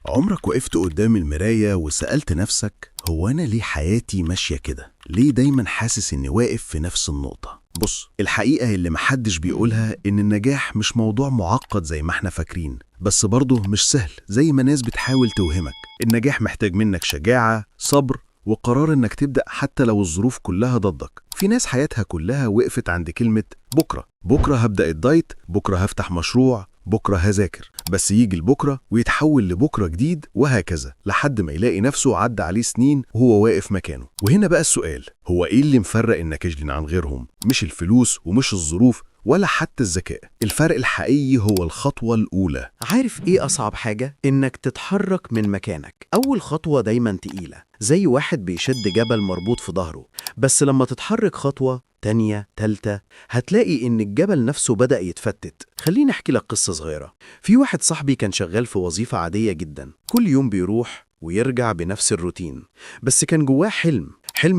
عمرك وقفت قدام المراية وسألت نفسك هو أنا ليه حياتي ماشية كده؟ ليه دايما حاسس إني واقف في نفس النقطة؟ بص، الحقيقة اللي محدش بيقولها إن النجاح مش موضوع معقد زي ما احنا فاكرين، بس برضه مش سهل زي ما ناس بتحاول توهمك. النجاح محتاج منك شجاعة، صبر، وقرار إنك تبدأ حتى لو الظروف كلها ضدك. في ناس حياتها كلها وقفت عند كلمة بكرة هبدأ الدايت، بكرة هفتح مشروع، بكرة هذاكر، بس يجي لبكرة ويتحول لبكرة جديد، وهكذا لحد ما يلاقي نفسه عدى عليه سنين وهو واقف مكانه. وهنا بقى السؤال، هو إيه اللي مفرق الناجحين عن غيرهم؟ مش الفلوس ومش الظروف ولا حتى الذكاء. الفرق الحقيقي هو الخطوة الأولى. عارف ايه أصعب حاجة؟ إنك تتحرك من مكانك. أول خطوة دايما تقيلة، زي واحد بيشد جبل مربوط في ظهره، بس لما تتحرك خطوة تانية تالتة هتلاقي إن الجبل نفسه بدأ يتفتت. خليني أحكي لك قصة صغيرة. في واحد صاحبي كان شغال في وظيفة عادية جدا، كل يوم بيروح ويرجع بنفس الروتين، بس كان جواه حلم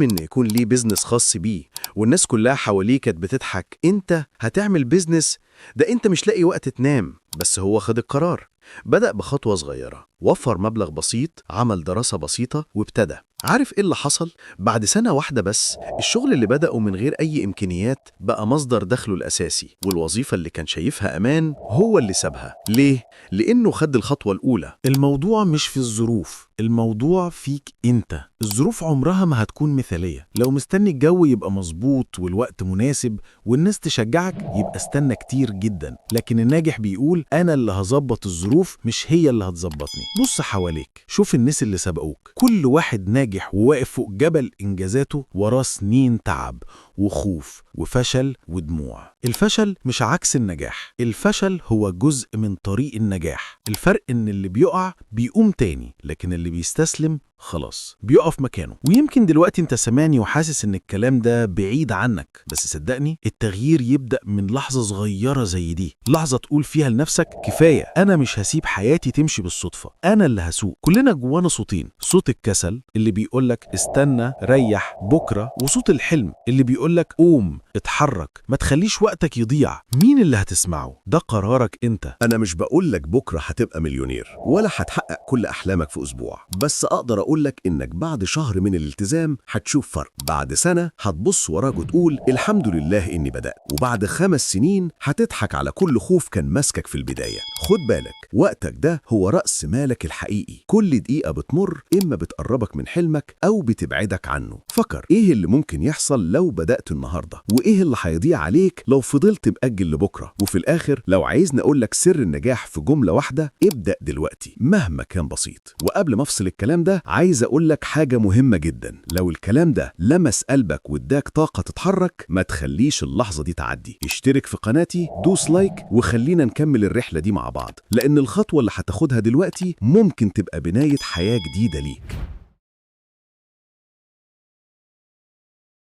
إنه يكون ليه بيزنس خاص بيه، والناس كلها حواليه كانت بتضحك. انت هتعمل بيزنس؟ ده انت مش لاقي وقت تنام. بس هو خد القرار، بدأ بخطوة صغيرة، وفر مبلغ بسيط، عمل دراسة بسيطة وابتدى. عارف ايه اللي حصل؟ بعد سنة واحدة بس، الشغل اللي بدأه من غير أي إمكانيات بقى مصدر دخله الأساسي، والوظيفة اللي كان شايفها أمان هو اللي سابها. ليه؟ لأنه خد الخطوة الأولى. الموضوع مش في الظروف، الموضوع فيك انت. الظروف عمرها ما هتكون مثالية. لو مستني الجو يبقى مظبوط والوقت مناسب والناس تشجعك، يبقى استنى كتير جدا. لكن الناجح بيقول أنا اللي هظبط الظروف، مش هي اللي هتظبطني. بص حواليك، شوف الناس اللي سبقوك. كل واحد ناجح وواقف فوق جبل إنجازاته وراه سنين تعب وخوف وفشل ودموع. الفشل مش عكس النجاح، الفشل هو جزء من طريق النجاح. الفرق إن اللي بيقع بيقوم تاني، لكن اللي بيستسلم خلاص بيقف مكانه. ويمكن دلوقتي انت سامعني وحاسس ان الكلام ده بعيد عنك، بس صدقني التغيير يبدأ من لحظة صغيرة زي دي، لحظة تقول فيها لنفسك كفاية، انا مش هسيب حياتي تمشي بالصدفة، انا اللي هسوق. كلنا جوانا صوتين، صوت الكسل اللي بيقولك استنى ريح بكرة، وصوت الحلم اللي بيقولك قوم اتحرك ما تخليش وقتك يضيع. مين اللي هتسمعه؟ ده قرارك انت. أنا مش بقولك بكرة هتبقى مليونير ولا هتحقق كل أحلامك في أسبوع، بس أقدر أقولك إنك بعد شهر من الالتزام هتشوف فرق، بعد سنة هتبص وراك وتقول الحمد لله إني بدأت، وبعد 5 سنين هتضحك على كل خوف كان ماسكك في البداية. خد بالك، وقتك ده هو رأس مالك الحقيقي. كل دقيقة بتمر إما بتقربك من حلمك أو بتبعدك عنه. فكر إيه اللي ممكن يحصل لو بدأت النهاردة، وإيه اللي هيضيع عليك لو فضلت مأجل لبكرة. وفي الآخر لو عايزني أقولك سر النجاح في جملة واحدة، ابدأ دلوقتي مهما كان بسيط. وقبل ما أفصل الكلام ده عايز أقولك حاجة مهمة جدا، لو الكلام ده لمس قلبك واداك طاقة تتحرك، ما تخليش اللحظة دي تعدي. اشترك في قناتي، دوس لايك، وخلينا نكمل الرحلة دي مع بعض، لأن الخطوة اللي هتاخدها دلوقتي ممكن تبقى بناية حياة جديدة ليك.